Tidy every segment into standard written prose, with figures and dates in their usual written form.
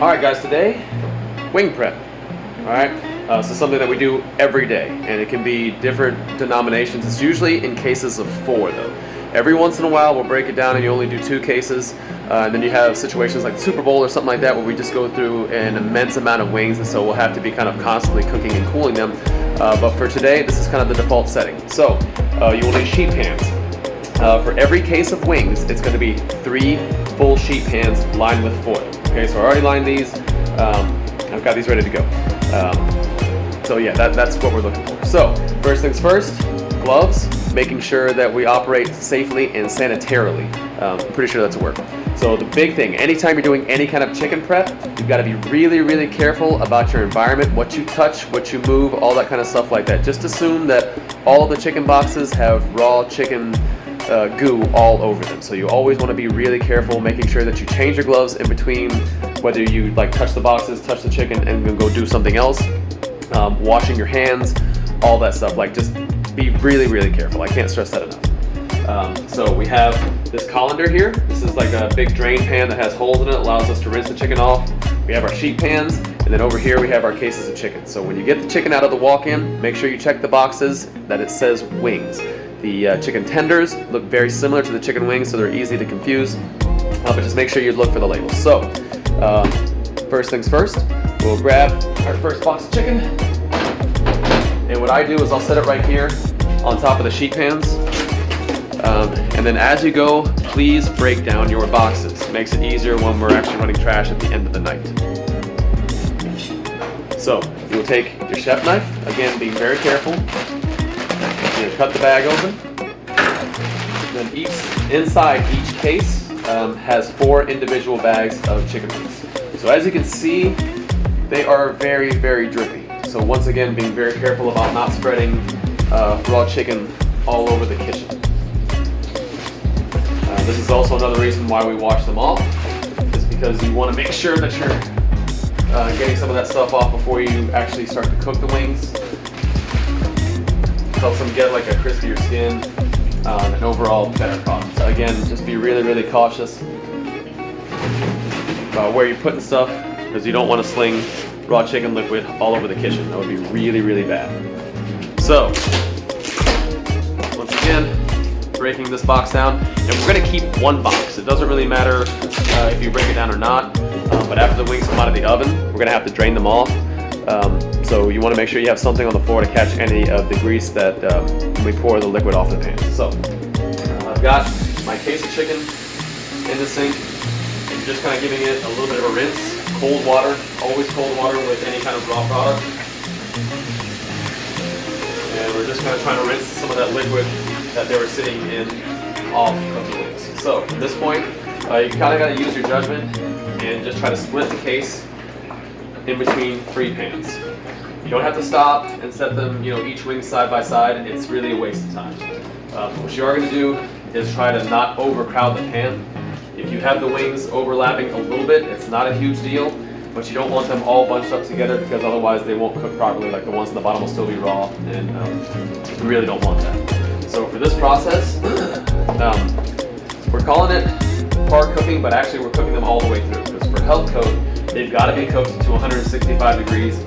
Alright guys, today, wing prep. Alright, so something that we do every day, and it can be different denominations. It's usually in cases of 4 though. Every once in a while we'll break it down and you only do 2 cases, and then you have situations like the Super Bowl or something like that where we just go through an immense amount of wings, and so we'll have to be kind of constantly cooking and cooling them. But for today, this is kind of the default setting. So, you will need sheet pans. For every case of wings, it's going to be 3 full sheet pans lined with foil. Okay, so I already lined these. I've got these ready to go. So yeah, that's what we're looking for. So first things first, gloves, making sure that we operate safely and sanitarily. I'm pretty sure that's a word. So the big thing, anytime you're doing any kind of chicken prep, you've got to be really, really careful about your environment, what you touch, what you move, all that kind of stuff like that. Just assume that all of the chicken boxes have raw chicken goo all over them. So you always want to be really careful, making sure that you change your gloves in between, whether you like touch the boxes, touch the chicken, and then go do something else. Washing your hands, all that stuff. Like, just be really, really careful. I can't stress that enough. So we have this colander here. This is like a big drain pan that has holes in it. Allows us to rinse the chicken off. We have our sheet pans, and then over here we have our cases of chicken. So when you get the chicken out of the walk-in, make sure you check the boxes that it says wings. The chicken tenders look very similar to the chicken wings, so they're easy to confuse, but just make sure you look for the labels. So, first things first, we'll grab our first box of chicken, and what I do is I'll set it right here on top of the sheet pans, and then as you go, please break down your boxes. It makes it easier when we're actually running trash at the end of the night. So, you will take your chef knife, again being very careful. Cut the bag open. Then inside each case has 4 individual bags of chicken wings. So as you can see, they are very, very drippy. So once again, being very careful about not spreading raw chicken all over the kitchen. This is also another reason why we wash them off, is because you want to make sure that you're getting some of that stuff off before you actually start to cook the wings. Helps them get like a crispier skin and overall better product. So again, just be really, really cautious about where you're putting stuff, because you don't want to sling raw chicken liquid all over the kitchen. That would be really, really bad. So, once again, breaking this box down, and we're going to keep 1 box. It doesn't really matter if you break it down or not, but after the wings come out of the oven, we're going to have to drain them off. So you want to make sure you have something on the floor to catch any of the grease that when we pour the liquid off the pan. So I've got my case of chicken in the sink, and just kind of giving it a little bit of a rinse. Cold water, always cold water with any kind of raw product. And we're just kind of trying to rinse some of that liquid that they were sitting in off of the wings. So at this point, you kind of got to use your judgment and just try to split the case in between 3 pans. You don't have to stop and set them, each wing side by side. It's really a waste of time. What you are going to do is try to not overcrowd the pan. If you have the wings overlapping a little bit, it's not a huge deal, but you don't want them all bunched up together, because otherwise they won't cook properly. Like, the ones in the bottom will still be raw, and you really don't want that. So for this process, we're calling it par cooking, but actually we're cooking them all the way through, because for health code, they've got to be cooked to 165 degrees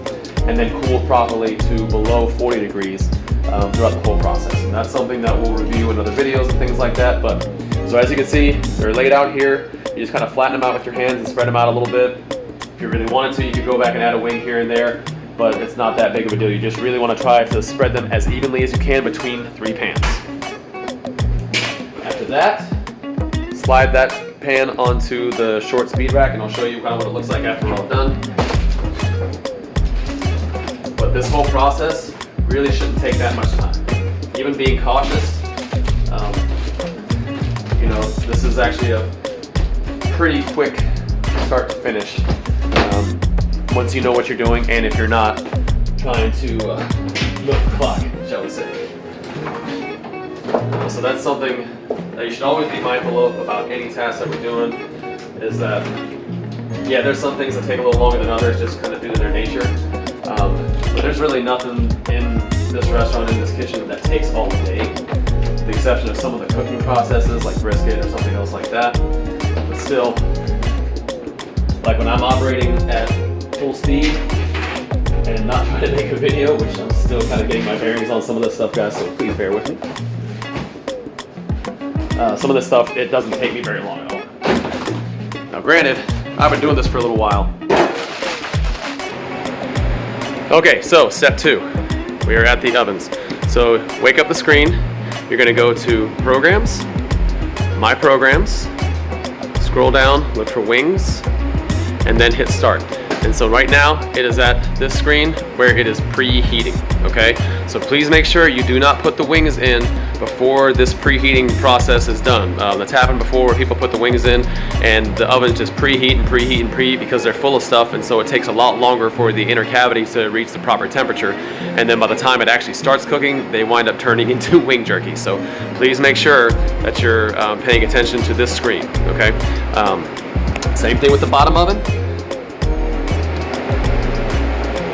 and then cooled properly to below 40 degrees throughout the whole process. And that's something that we'll review in other videos and things like that. But so as you can see, they're laid out here. You just kind of flatten them out with your hands and spread them out a little bit. If you really wanted to, you could go back and add a wing here and there, but it's not that big of a deal. You just really want to try to spread them as evenly as you can between 3 pans. After that, slide that pan onto the short speed rack, and I'll show you kind of what it looks like after we're all done. But this whole process really shouldn't take that much time. Even being cautious, this is actually a pretty quick start to finish once you know what you're doing, and if you're not trying to milk the clock, shall we say. So that's something that you should always be mindful of about any task that we're doing, is that, yeah, there's some things that take a little longer than others, just kind of due to their nature. But there's really nothing in this restaurant, in this kitchen, that takes all day, with the exception of some of the cooking processes like brisket or something else like that. But still, like when I'm operating at full speed and not trying to make a video, which I'm still kind of getting my bearings on some of this stuff, guys, so please bear with me. Some of this stuff, it doesn't take me very long at all. Now granted, I've been doing this for a little while. Okay, so step 2, we are at the ovens. So wake up the screen, you're gonna go to Programs, My Programs, scroll down, look for Wings, and then hit Start. And so right now, it is at this screen where it is preheating, okay? So please make sure you do not put the wings in before this preheating process is done. That's happened before where people put the wings in and the ovens just preheat and preheat and preheat because they're full of stuff, and so it takes a lot longer for the inner cavity to reach the proper temperature. And then by the time it actually starts cooking, they wind up turning into wing jerky. So please make sure that you're paying attention to this screen, okay? Same thing with the bottom oven.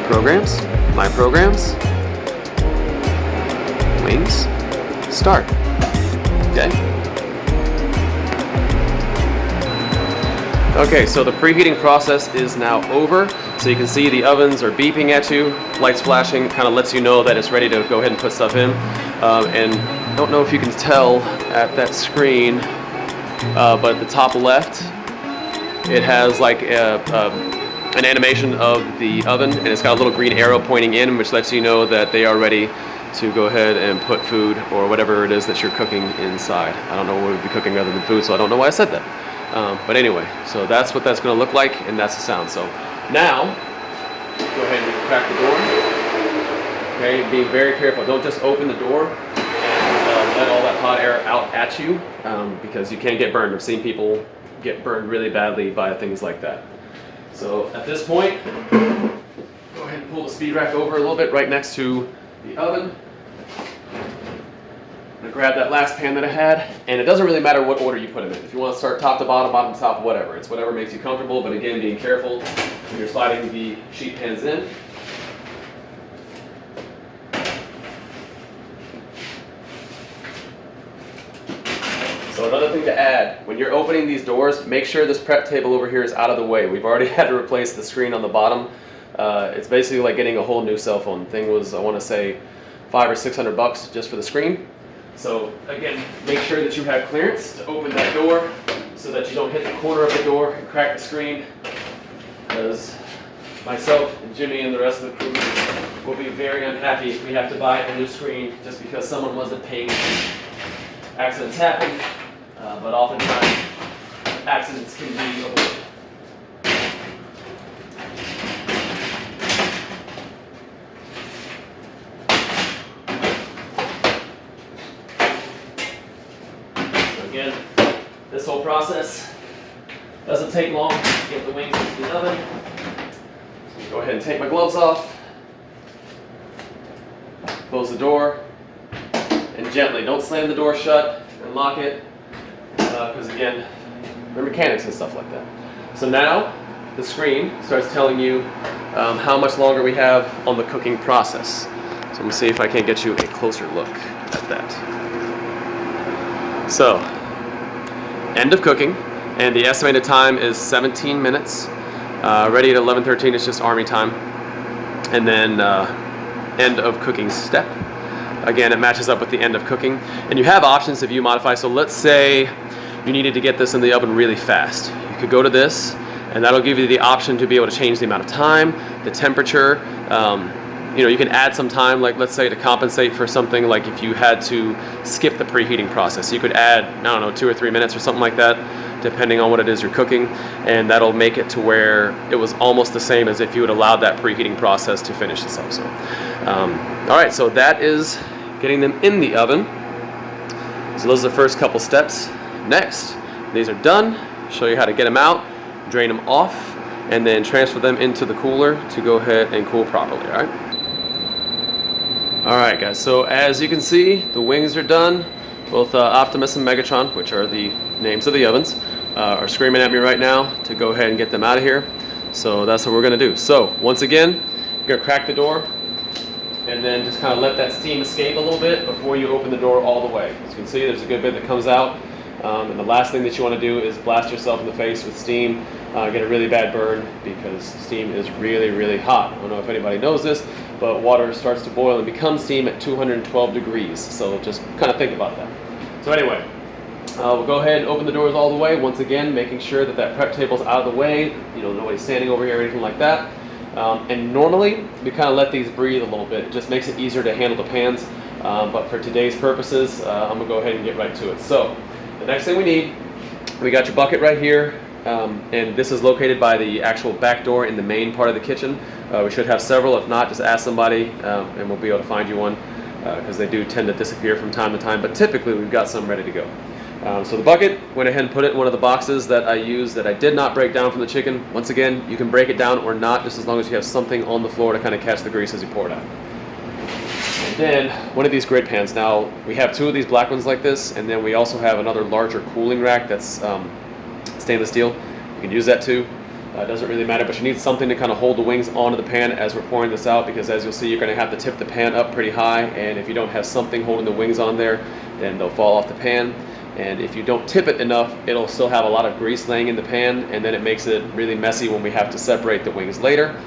Programs, My Programs, Wings, Start. Okay. Okay, so the preheating process is now over. So you can see the ovens are beeping at you, lights flashing, kind of lets you know that it's ready to go ahead and put stuff in. And I don't know if you can tell at that screen, but the top left, it has like an animation of the oven, and it's got a little green arrow pointing in, which lets you know that they are ready to go ahead and put food or whatever it is that you're cooking inside. I don't know what we'd be cooking other than food, so I don't know why I said that. But anyway, so that's what that's going to look like, and that's the sound. So now, go ahead and crack the door. Okay, being very careful. Don't just open the door and let all that hot air out at you, because you can get burned. I've seen people get burned really badly by things like that. So at this point, go ahead and pull the speed rack over a little bit right next to the oven. I'm gonna grab that last pan that I had, and it doesn't really matter what order you put them in. If you want to start top to bottom, bottom to top, whatever. It's whatever makes you comfortable, but again, being careful when you're sliding the sheet pans in. So another thing to add, when you're opening these doors, make sure this prep table over here is out of the way. We've already had to replace the screen on the bottom. It's basically like getting a whole new cell phone. The thing was, I want to say, $500 or $600 just for the screen. So again, make sure that you have clearance to open that door so that you don't hit the corner of the door and crack the screen, because myself and Jimmy and the rest of the crew will be very unhappy if we have to buy a new screen just because someone wasn't paying attention. Accidents happen, but oftentimes accidents can be avoided. So again, this whole process doesn't take long to get the wings into the oven. So go ahead and take my gloves off, close the door, and gently, don't slam the door shut and lock it, because again, there are mechanics and stuff like that. So now the screen starts telling you how much longer we have on the cooking process. So I'm going to see if I can't get you a closer look at that. So, end of cooking, and the estimated time is 17 minutes. Ready at 11:13 is just army time. And then end of cooking step. Again, it matches up with the end of cooking. And you have options if you modify. So let's say you needed to get this in the oven really fast. You could go to this, and that'll give you the option to be able to change the amount of time, the temperature. You can add some time, like let's say to compensate for something like if you had to skip the preheating process. You could add, I don't know, 2 or 3 minutes or something like that, depending on what it is you're cooking, and that'll make it to where it was almost the same as if you had allowed that preheating process to finish this up. So, all right, so that is getting them in the oven. So those are the first couple steps. Next, these are done. Show you how to get them out, drain them off, and then transfer them into the cooler to go ahead and cool properly, all right? All right, guys, so as you can see, the wings are done. Both Optimus and Megatron, which are the names of the ovens, are screaming at me right now to go ahead and get them out of here. So that's what we're gonna do. So once again, you're gonna crack the door and then just kind of let that steam escape a little bit before you open the door all the way. As you can see, there's a good bit that comes out. And the last thing that you want to do is blast yourself in the face with steam, get a really bad burn, because steam is really, really hot. I don't know if anybody knows this, but water starts to boil and become steam at 212 degrees. So just kind of think about that. So anyway, we'll go ahead and open the doors all the way. Once again, making sure that that prep table's out of the way. You know, nobody's standing over here or anything like that. And normally, we kind of let these breathe a little bit. It just makes it easier to handle the pans. But for today's purposes, I'm going to go ahead and get right to it. So, the next thing we got your bucket right here. And this is located by the actual back door in the main part of the kitchen. We should have several. If not, just ask somebody and we'll be able to find you one, because they do tend to disappear from time to time. But typically, we've got some ready to go. So the bucket, went ahead and put it in one of the boxes that I used that I did not break down from the chicken. Once again, you can break it down or not, just as long as you have something on the floor to kind of catch the grease as you pour it out. And then one of these grid pans. Now we have two of these black ones like this, and then we also have another larger cooling rack that's stainless steel. You can use that too. It doesn't really matter, but you need something to kind of hold the wings onto the pan as we're pouring this out, because as you'll see, you're going to have to tip the pan up pretty high, and if you don't have something holding the wings on there, then they'll fall off the pan. And if you don't tip it enough, it'll still have a lot of grease laying in the pan, and then it makes it really messy when we have to separate the wings later.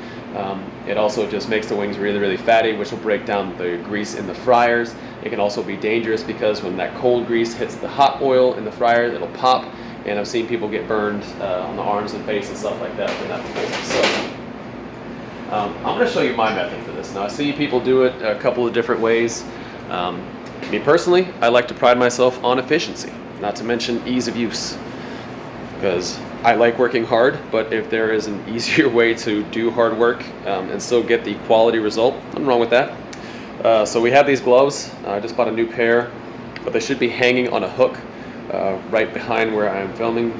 It also just makes the wings really, really fatty, which will break down the grease in the fryers. It can also be dangerous because when that cold grease hits the hot oil in the fryer, it'll pop. And I've seen people get burned on the arms and face and stuff like that from that before. So I'm going to show you my method for this. Now I see people do it a couple of different ways. Me personally, I like to pride myself on efficiency, not to mention ease of use, because I like working hard, but if there is an easier way to do hard work and still get the quality result, nothing wrong with that. So we have these gloves. I just bought a new pair, but they should be hanging on a hook right behind where I'm filming,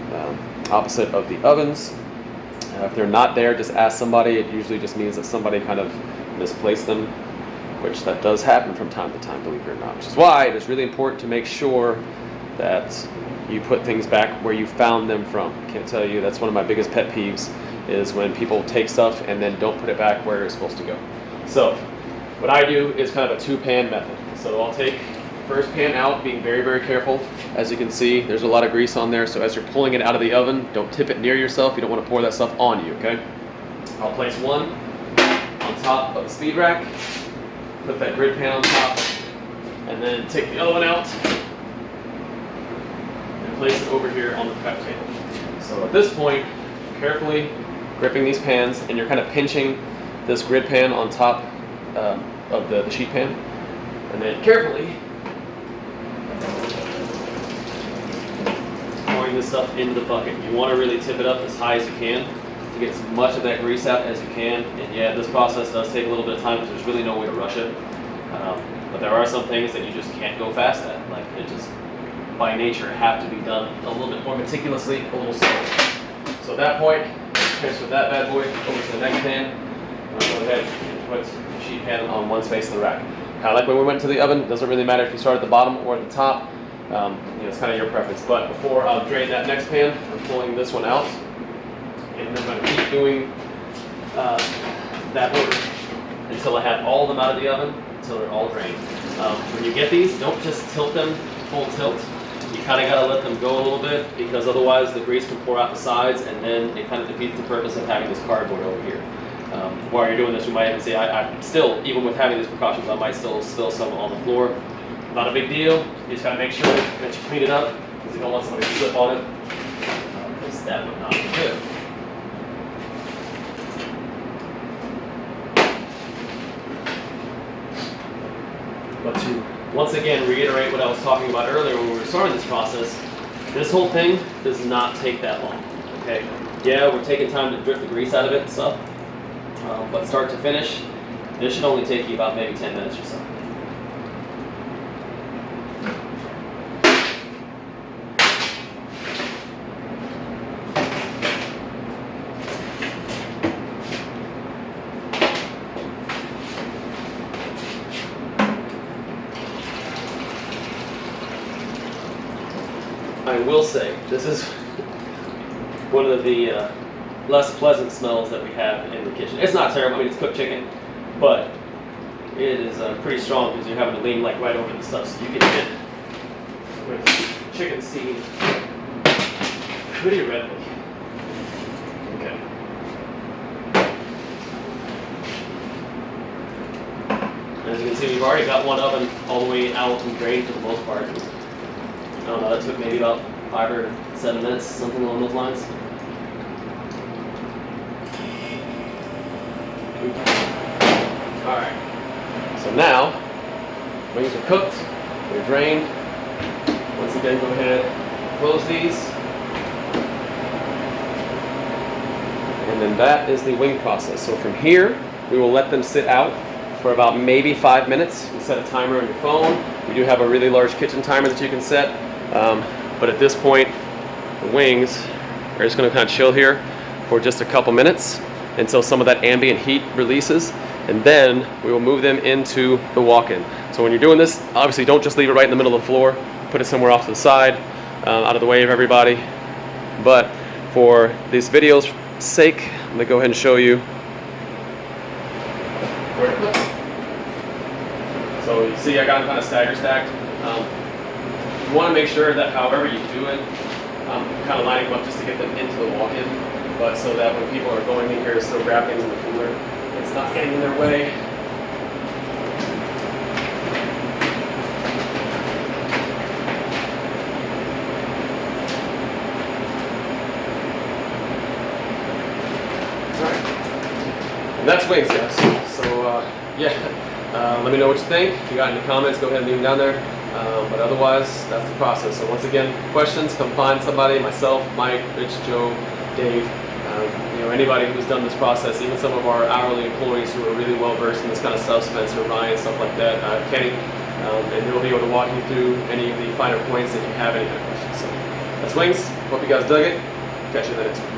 opposite of the ovens. If they're not there, just ask somebody. It usually just means that somebody kind of misplaced them, which that does happen from time to time, believe it or not, which is why it is really important to make sure that you put things back where you found them from. Can't tell you, that's one of my biggest pet peeves, is when people take stuff and then don't put it back where it's supposed to go. So what I do is kind of a two-pan method. So I'll take the first pan out, being very, very careful. As you can see, there's a lot of grease on there, so as you're pulling it out of the oven, don't tip it near yourself. You don't want to pour that stuff on you, okay? I'll place one on top of the speed rack, put that grid pan on top, and then take the other one out and place it over here on the prep table. So at this point, carefully gripping these pans, and you're kind of pinching this grid pan on top of the sheet pan, and then carefully pouring this stuff into the bucket. You want to really tip it up as high as you can to get as much of that grease out as you can. And yeah, this process does take a little bit of time because there's really no way to rush it. But there are some things that you just can't go fast at. Like, it just, by nature, have to be done a little bit more meticulously, a little slower. So at that point, transfer that bad boy over to the next pan. I'll go ahead and put the sheet pan on one face of the rack. Kind of like when we went to the oven, it doesn't really matter if you start at the bottom or at the top. You know, it's kind of your preference. But before I'll drain that next pan, I'm pulling this one out. And I'm going to keep doing that order until I have all of them out of the oven, until they're all drained. When you get these, don't just tilt them full tilt. You kind of got to let them go a little bit, because otherwise the grease can pour out the sides, and then it kind of defeats the purpose of having this cardboard over here. While you're doing this, you might even say, I still, even with having these precautions, I might still spill some on the floor. Not a big deal. You just got to make sure that you clean it up, because you don't want somebody to slip on it, because that would not be good. But to once again reiterate what I was talking about earlier when we were starting this process, this whole thing does not take that long. Okay? Yeah, we're taking time to drip the grease out of it and stuff, but start to finish, this should only take you about maybe 10 minutes or so. I will say, this is one of the less pleasant smells that we have in the kitchen. It's not terrible, I mean, it's cooked chicken, but it is pretty strong because you're having to lean like right over the stuff, so you get hit with chicken seen pretty readily. Okay. As you can see, we've already got one oven all the way out and drained for the most part. I don't know, that took maybe about 5 or 7 minutes, something along those lines. Alright, so now, wings are cooked, they're drained. Once again, go ahead, close these. And then that is the wing process. So from here, we will let them sit out for about maybe 5 minutes. You set a timer on your phone. We do have a really large kitchen timer that you can set. But at this point, the wings are just going to kind of chill here for just a couple minutes until some of that ambient heat releases. And then we will move them into the walk-in. So when you're doing this, obviously don't just leave it right in the middle of the floor. Put it somewhere off to the side, out of the way of everybody. But for this video's sake, I'm going to go ahead and show you where to put them. So you see I got them kind of stagger stacked. You want to make sure that however you do it, kind of lining them up just to get them into the walk-in, but so that when people are going in here to still grab things in the cooler, it's not getting in their way. Alright, and that's wings, guys. So let me know what you think. If you got any comments, go ahead and leave them down there. But otherwise, that's the process. So once again, questions, come find somebody, myself, Mike, Rich, Joe, Dave, anybody who's done this process, even some of our hourly employees who are really well versed in this kind of stuff, Spencer, Ryan, stuff like that, Kenny, and they'll be able to walk you through any of the finer points if you have any kind of questions. So that's wings. Hope you guys dug it. Catch you in the next one.